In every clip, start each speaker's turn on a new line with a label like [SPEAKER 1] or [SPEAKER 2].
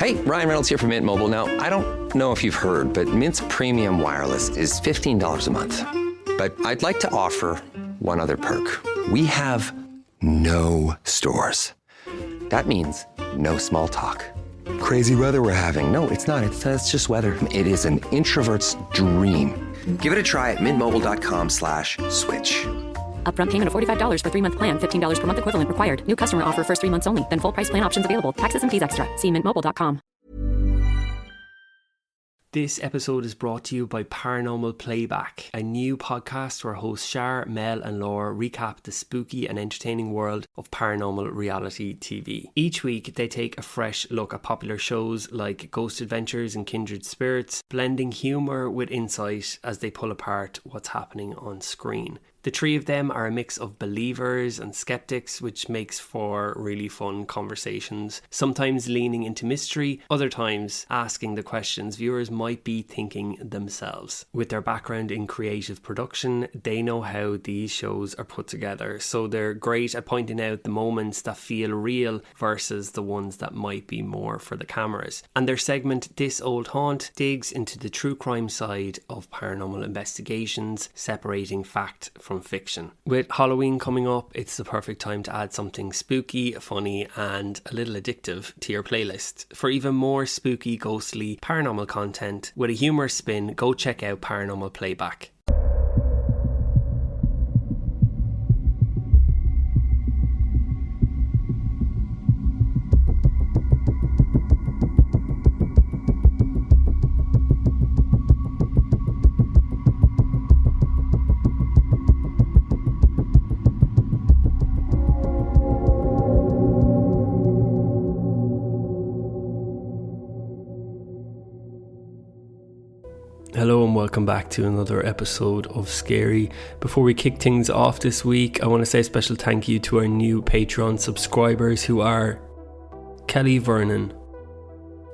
[SPEAKER 1] Hey, Ryan Reynolds here from Mint Mobile. Now, I don't know if you've heard, but Mint's premium wireless is $15 a month. But I'd like to offer one other perk. We have no stores. That means no small talk. Crazy weather we're having. No, it's not. It's just weather. It is an introvert's dream. Give it a try at mintmobile.com/switch.
[SPEAKER 2] Upfront payment of $45 for 3-month plan. $15 per month equivalent required. New customer offer first 3 months only. Then full price plan options available. Taxes and fees extra. See mintmobile.com.
[SPEAKER 3] This episode is brought to you by Paranormal Playback, a new podcast where hosts Shar, Mel and Laura recap the spooky and entertaining world of paranormal reality TV. Each week they take a fresh look at popular shows like Ghost Adventures and Kindred Spirits, blending humour with insight as they pull apart what's happening on screen. The three of them are a mix of believers and skeptics, which makes for really fun conversations, sometimes leaning into mystery, other times asking the questions viewers might be thinking themselves. With their background in creative production, they know how these shows are put together, so they're great at pointing out the moments that feel real versus the ones that might be more for the cameras. And their segment, This Old Haunt, digs into the true crime side of paranormal investigations, separating fact from fiction. With Halloween coming up, it's the perfect time to add something spooky, funny and a little addictive to your playlist. For even more spooky, ghostly, paranormal content with a humorous spin, go check out Paranormal Playback. Hello and welcome back to another episode of Scary. Before we kick things off this week, I want to say a special thank you to our new Patreon subscribers who are Kelly Vernon,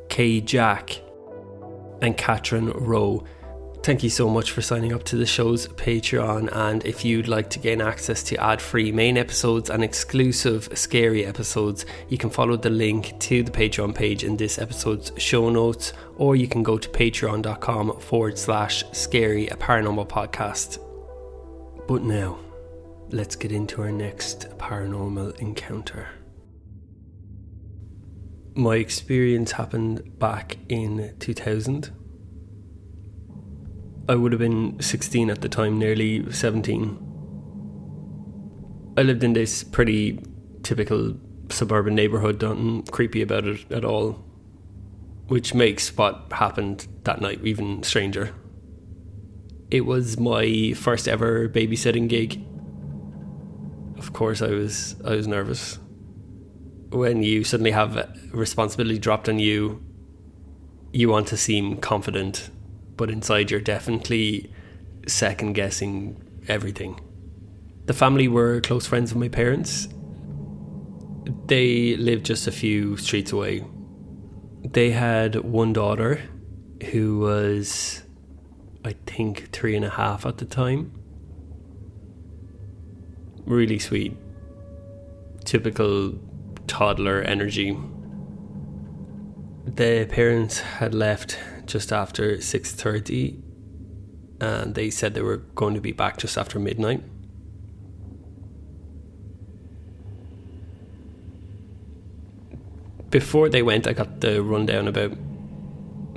[SPEAKER 3] Kay Jack and Catherine Rowe. Thank you so much for signing up to the show's Patreon, and if you'd like to gain access to ad-free main episodes and exclusive Scary episodes, you can follow the link to the Patreon page in this episode's show notes, or you can go to patreon.com/scaryaparanormalpodcast. But now, let's get into our next paranormal encounter. My experience happened back in 2000. I would have been 16 at the time, nearly 17. I lived in this pretty typical suburban neighbourhood, nothing creepy about it at all, which makes what happened that night even stranger. It was my first ever babysitting gig. Of course I was nervous. When you suddenly have a responsibility dropped on you, you want to seem confident, but inside you're definitely second guessing everything. The family were close friends of my parents. They lived just a few streets away. They had one daughter who was, I think, 3.5 at the time. Really sweet. Typical toddler energy. The parents had left just after 6:30 and they said they were going to be back just after midnight. Before they went, I got the rundown about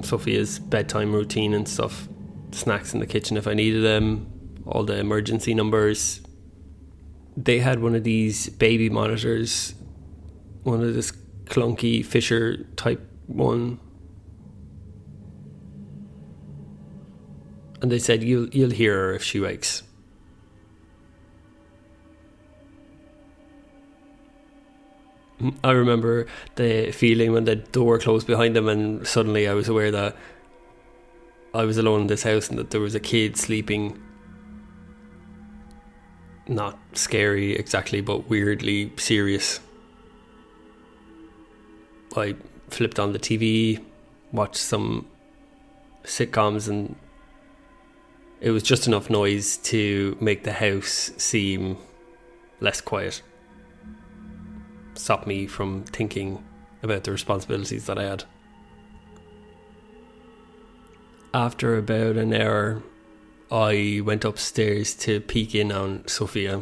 [SPEAKER 3] Sophia's bedtime routine and stuff, snacks in the kitchen if I needed them, all the emergency numbers. They had one of these baby monitors, one of this clunky Fisher type one. And they said, you'll hear her if she wakes. I remember the feeling when the door closed behind them and suddenly I was aware that I was alone in this house and that there was a kid sleeping. Not scary exactly, but weirdly serious. I flipped on the TV, watched some sitcoms, and it was just enough noise to make the house seem less quiet. Stop me from thinking about the responsibilities that I had. After about an hour, I went upstairs to peek in on Sophia.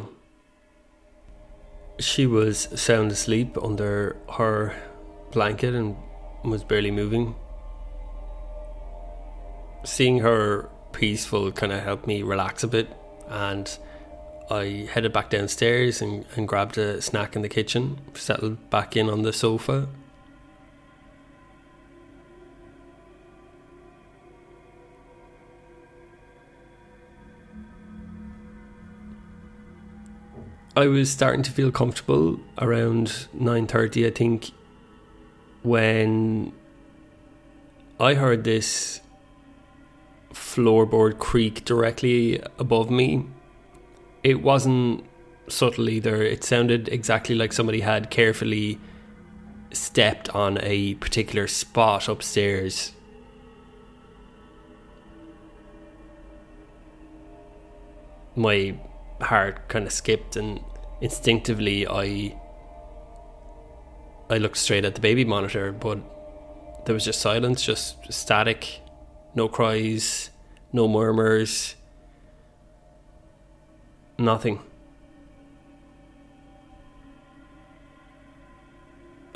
[SPEAKER 3] She was sound asleep under her blanket and was barely moving. Seeing her peaceful kind of helped me relax a bit, and I headed back downstairs and grabbed a snack in the kitchen, settled back in on the sofa. I was starting to feel comfortable around 9:30, I think, when I heard this floorboard creak directly above me. It wasn't subtle either. It sounded exactly like somebody had carefully stepped on a particular spot upstairs. My heart kind of skipped, and instinctively I looked straight at the baby monitor, but there was just silence, just static, no cries, no murmurs, nothing.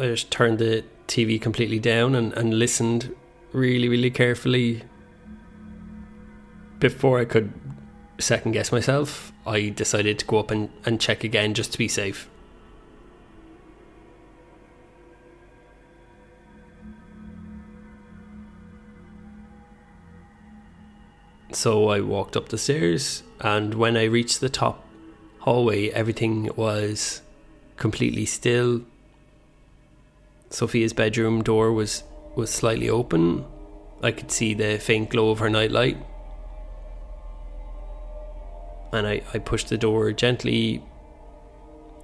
[SPEAKER 3] I just turned the TV completely down and listened really, really carefully. Before I could second guess myself, I decided to go up and check again just to be safe. So I walked up the stairs, and when I reached the top hallway, everything was completely still. Sophia's bedroom door was slightly open. I could see the faint glow of her nightlight. And I pushed the door gently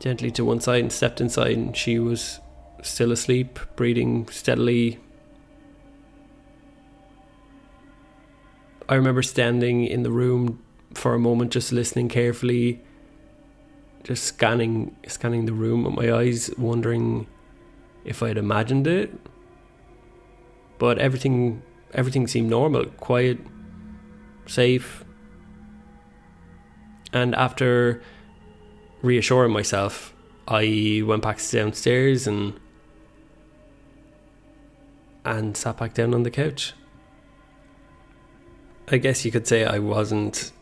[SPEAKER 3] to one side and stepped inside, and she was still asleep, breathing steadily. I remember standing in the room for a moment, just listening carefully, just scanning the room with my eyes, wondering if I had imagined it. But everything seemed normal, quiet, safe. And after reassuring myself, I went back downstairs and sat back down on the couch. I guess you could say I wasn't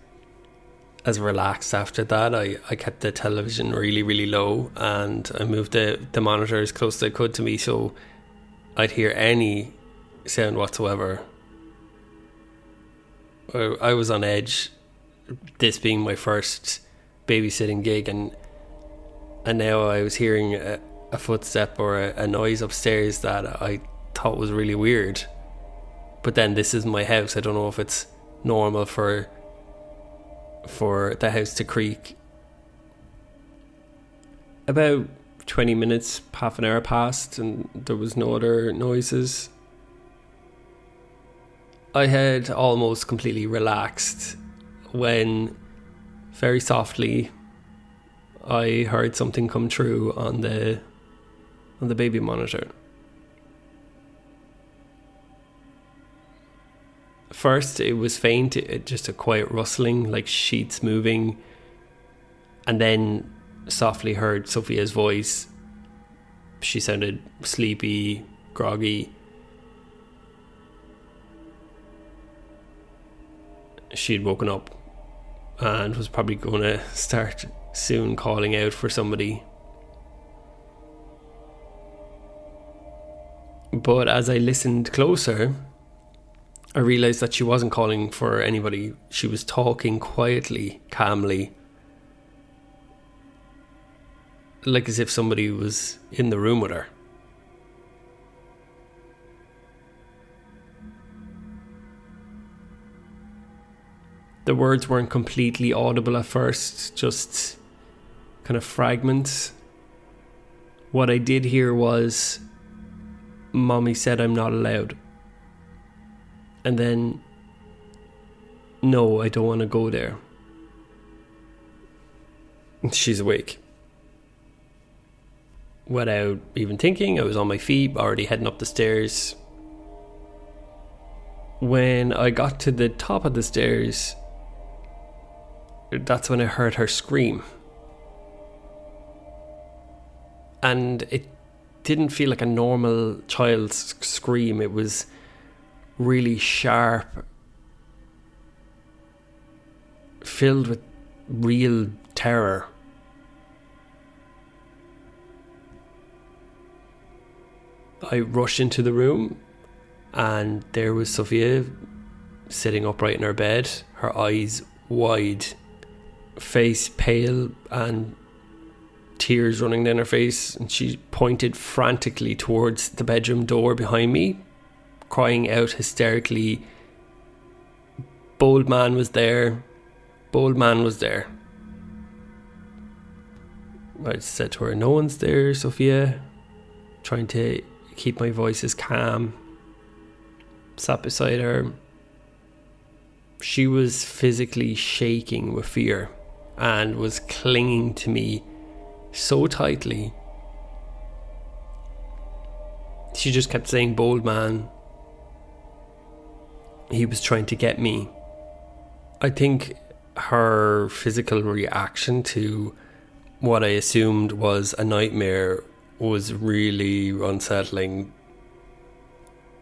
[SPEAKER 3] as relaxed after that. I kept the television really, really low, and I moved the monitor as close as I could to me so I'd hear any sound whatsoever. I was on edge, this being my first babysitting gig, and now I was hearing a footstep or a noise upstairs that I thought was really weird. But then this is my house. I don't know if it's normal for the house to creak. About 20 minutes, half an hour passed, and there was no other noises. I had almost completely relaxed when, very softly, I heard something come through on the baby monitor. First, it was faint, just a quiet rustling, like sheets moving, and then softly heard Sophia's voice. She sounded sleepy, groggy. She'd woken up and was probably going to start soon calling out for somebody. But as I listened closer, I realised that she wasn't calling for anybody. She was talking quietly, calmly, like as if somebody was in the room with her. The words weren't completely audible at first, just kind of fragments. What I did hear was, "Mommy said I'm not allowed." And then, "No, I don't want to go there." She's awake. Without even thinking, I was on my feet, already heading up the stairs. When I got to the top of the stairs, that's when I heard her scream. And it didn't feel like a normal child's scream. It was really sharp, filled with real terror. I rushed into the room, and there was Sophia sitting upright in her bed, her eyes wide, face pale and tears running down her face, and she pointed frantically towards the bedroom door behind me, crying out hysterically, "Bold man was there, bold man was there." I said to her, "No one's there, Sophia," trying to keep my voice as calm. Sat beside her. She was physically shaking with fear and was clinging to me so tightly. She just kept saying, "Bold man. He was trying to get me." I think her physical reaction to what I assumed was a nightmare was really unsettling.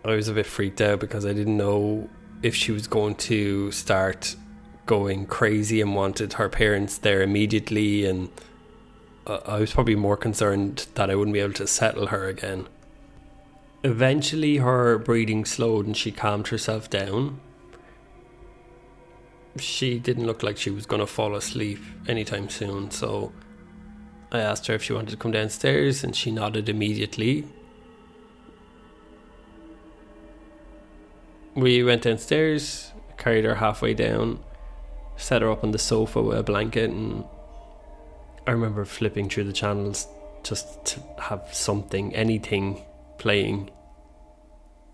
[SPEAKER 3] I was a bit freaked out because I didn't know if she was going to start going crazy and wanted her parents there immediately, and I was probably more concerned that I wouldn't be able to settle her again. Eventually her breathing slowed and she calmed herself down. She didn't look like she was going to fall asleep anytime soon, so I asked her if she wanted to come downstairs, and she nodded immediately. We went downstairs, carried her halfway down, set her up on the sofa with a blanket, and I remember flipping through the channels just to have something, anything playing.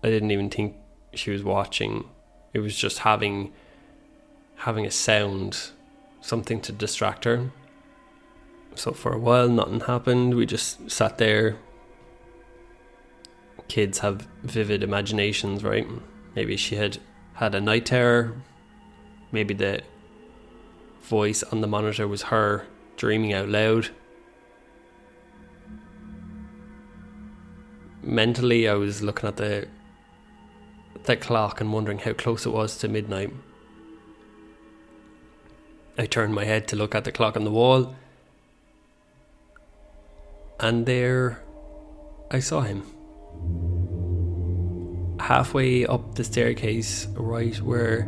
[SPEAKER 3] I didn't even think she was watching. It was just having a sound, something to distract her. So for a while nothing happened. We just sat there. Kids have vivid imaginations, right? Maybe she had a night terror. Maybe the voice on the monitor was her dreaming out loud. Mentally, I was looking at the clock and wondering how close it was to midnight. I turned my head to look at the clock on the wall, and there I saw him. Halfway up the staircase, right where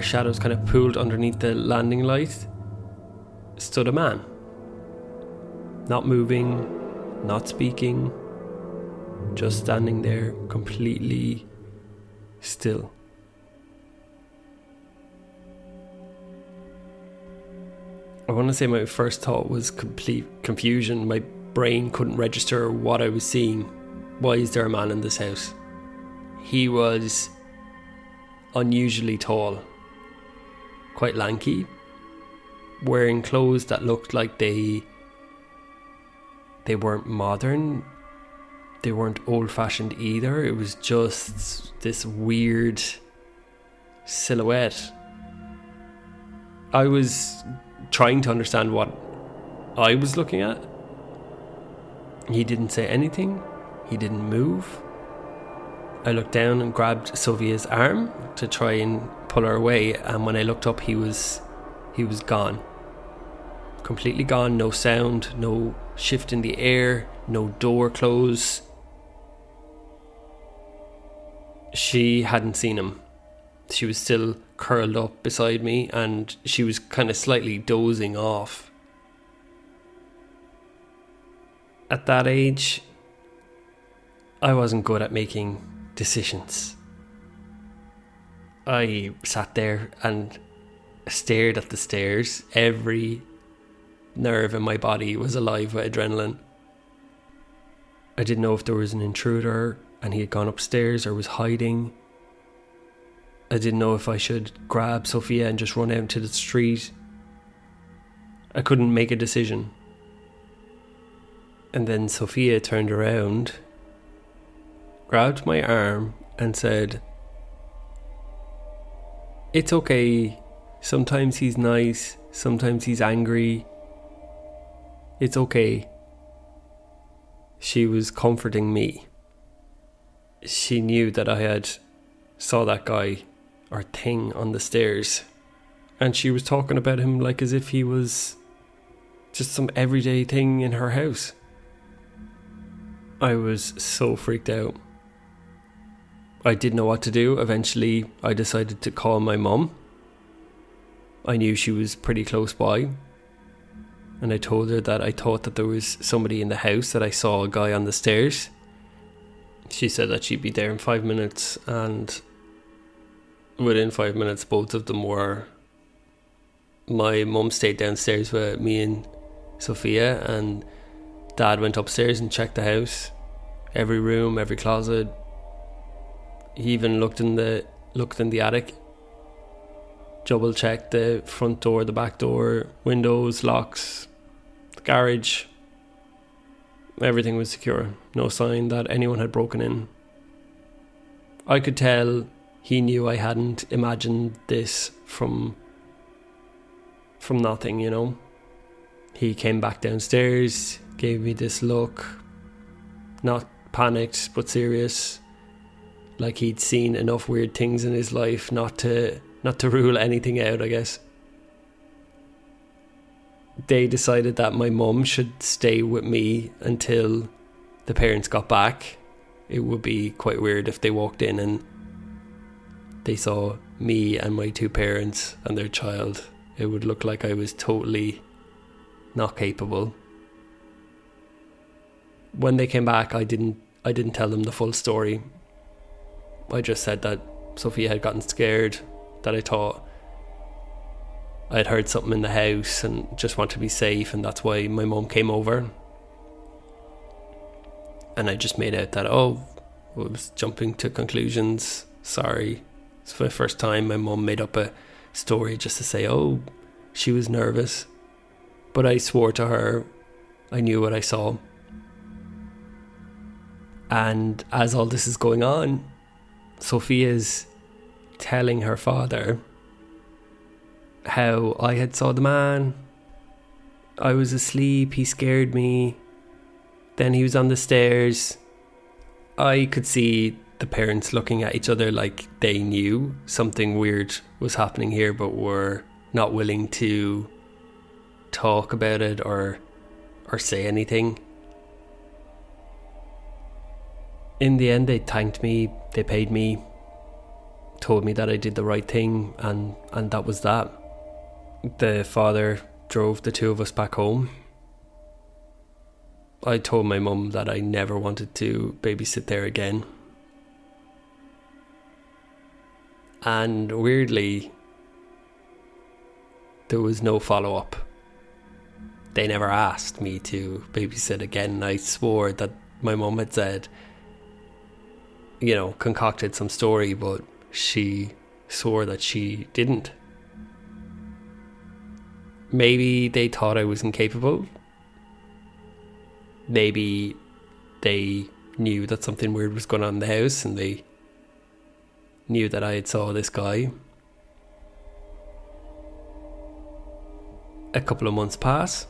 [SPEAKER 3] shadows kind of pooled underneath the landing light, stood a man. Not moving, not speaking, just standing there completely still. I want to say my first thought was complete confusion. My brain couldn't register what I was seeing. Why is there a man in this house? He was unusually tall, quite lanky, wearing clothes that looked like they weren't modern, they weren't old-fashioned either. It was just this weird silhouette. I was trying to understand what I was looking at. He didn't say anything. He didn't move. I looked down and grabbed Sophia's arm to try and pull her away, and when I looked up, he was gone. Completely gone. No sound, no shift in the air, no door close. She hadn't seen him. She was still curled up beside me, and she was kind of slightly dozing off. At that age, I wasn't good at making decisions. I sat there and stared at the stairs. Every nerve in my body was alive with adrenaline. I didn't know if there was an intruder and he had gone upstairs or was hiding. I didn't know if I should grab Sophia and just run out into the street. I couldn't make a decision. And then Sophia turned around, grabbed my arm and said, It's okay. Sometimes he's nice, sometimes he's angry. It's okay. She was comforting me. She knew that I had saw that guy or thing on the stairs, and she was talking about him like as if he was just some everyday thing in her house. I was so freaked out. I didn't know what to do. Eventually, I decided to call my mum. I knew she was pretty close by, and I told her that I thought that there was somebody in the house, that I saw a guy on the stairs. She said that she'd be there in 5 minutes, and within 5 minutes both of them were. My mum stayed downstairs with me and Sophia, and Dad went upstairs and checked the house, every room, every closet. He even looked in the attic, double checked the front door, the back door, windows, locks, the garage. Everything was secure. No sign that anyone had broken in. I could tell he knew I hadn't imagined this from nothing, you know. He came back downstairs, gave me this look, not panicked but serious, like he'd seen enough weird things in his life not to rule anything out, I guess. They decided that my mum should stay with me until the parents got back. It would be quite weird if they walked in and they saw me and my two parents and their child. It would look like I was totally not capable. When they came back, I didn't tell them the full story. I just said that Sophia had gotten scared, that I thought I'd heard something in the house and just wanted to be safe, and that's why my mum came over. And I just made out that, I was jumping to conclusions. Sorry. It's for the first time my mum made up a story just to say, she was nervous. But I swore to her I knew what I saw. And as all this is going on, Sophia's telling her father how I had saw the man. I was asleep, he scared me. Then he was on the stairs. I could see the parents looking at each other like they knew something weird was happening here, but were not willing to talk about it or say anything. In the end, they thanked me, they paid me, told me that I did the right thing, and that was that. The father drove the two of us back home. I told my mum that I never wanted to babysit there again. And weirdly, there was no follow-up. They never asked me to babysit again. I swore that my mum had said, concocted some story, but she swore that she didn't. Maybe they thought I was incapable. Maybe they knew that something weird was going on in the house, and they knew that I had saw this guy. A couple of months pass,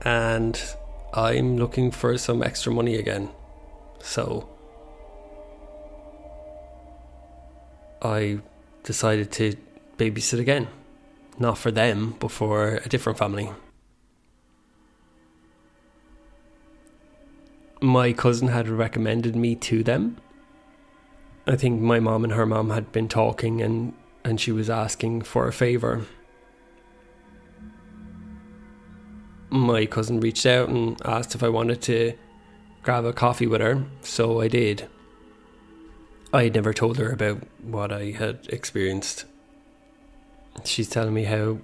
[SPEAKER 3] and I'm looking for some extra money again. So I decided to babysit again. Not for them, but for a different family. My cousin had recommended me to them. I think my mom and her mom had been talking, and she was asking for a favour. My cousin reached out and asked if I wanted to grab a coffee with her, so I did. I had never told her about what I had experienced. She's telling me how,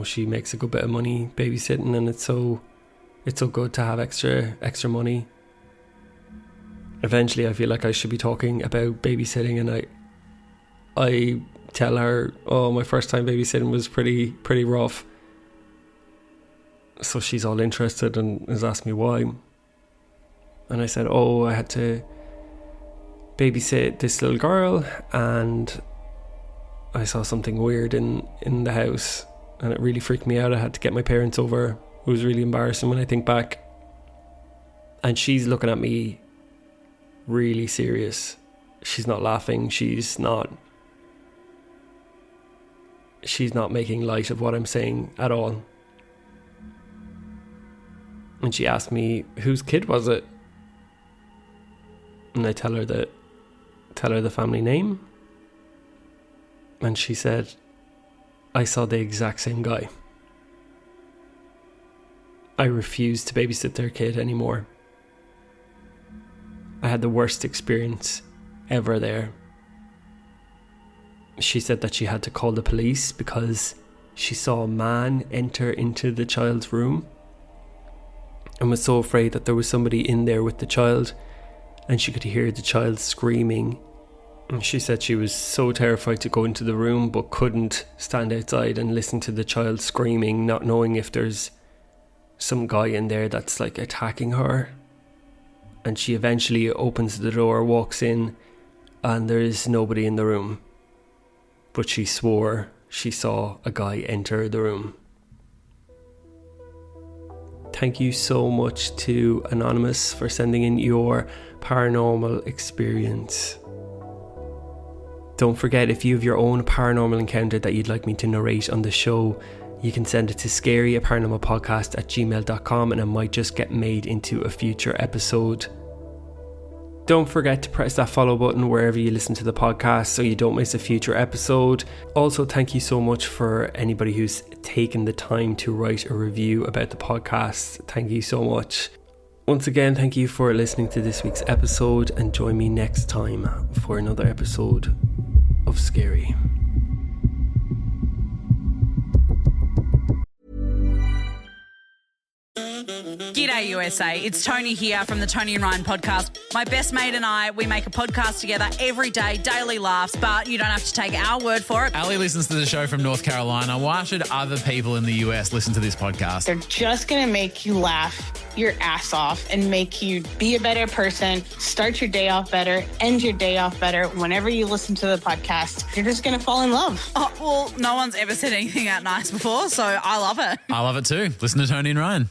[SPEAKER 3] she makes a good bit of money babysitting, and it's so good to have extra money. Eventually I feel like I should be talking about babysitting, and I tell her, my first time babysitting was pretty rough. So she's all interested and has asked me why. And I said, I had to babysit this little girl, and I saw something weird in the house, and it really freaked me out. I had to get my parents over. It was really embarrassing when I think back. And she's looking at me really serious. She's not laughing. She's not making light of what I'm saying at all. And she asked me, whose kid was it? And I tell her the family name. And she said, I saw the exact same guy. I refused to babysit their kid anymore. I had the worst experience ever there. She said that she had to call the police because she saw a man enter into the child's room and was so afraid that there was somebody in there with the child, and she could hear the child screaming. And she said she was so terrified to go into the room but couldn't stand outside and listen to the child screaming, not knowing if there's some guy in there that's like attacking her. And she eventually opens the door, walks in, and there is nobody in the room. But she swore she saw a guy enter the room. Thank you so much to Anonymous for sending in your paranormal experience. Don't forget, if you have your own paranormal encounter that you'd like me to narrate on the show, you can send it to scaryaparanormalpodcast@gmail.com, and it might just get made into a future episode. Don't forget to press that follow button wherever you listen to the podcast so you don't miss a future episode. Also, thank you so much for anybody who's taken the time to write a review about the podcast. Thank you so much. Once again, thank you for listening to this week's episode, and join me next time for another episode of Scary.
[SPEAKER 4] G'day USA, it's Tony here from the Tony and Ryan podcast. My best mate and I, we make a podcast together every day, daily laughs, but you don't have to take our word for it.
[SPEAKER 5] Ali listens to the show from North Carolina. Why should other people in the US listen to this podcast?
[SPEAKER 6] They're just going to make you laugh your ass off and make you be a better person, start your day off better, end your day off better. Whenever you listen to the podcast, you're just going to fall in love.
[SPEAKER 4] Oh, well, no one's ever said anything that nice before, so I love it.
[SPEAKER 5] I love it too. Listen to Tony and Ryan.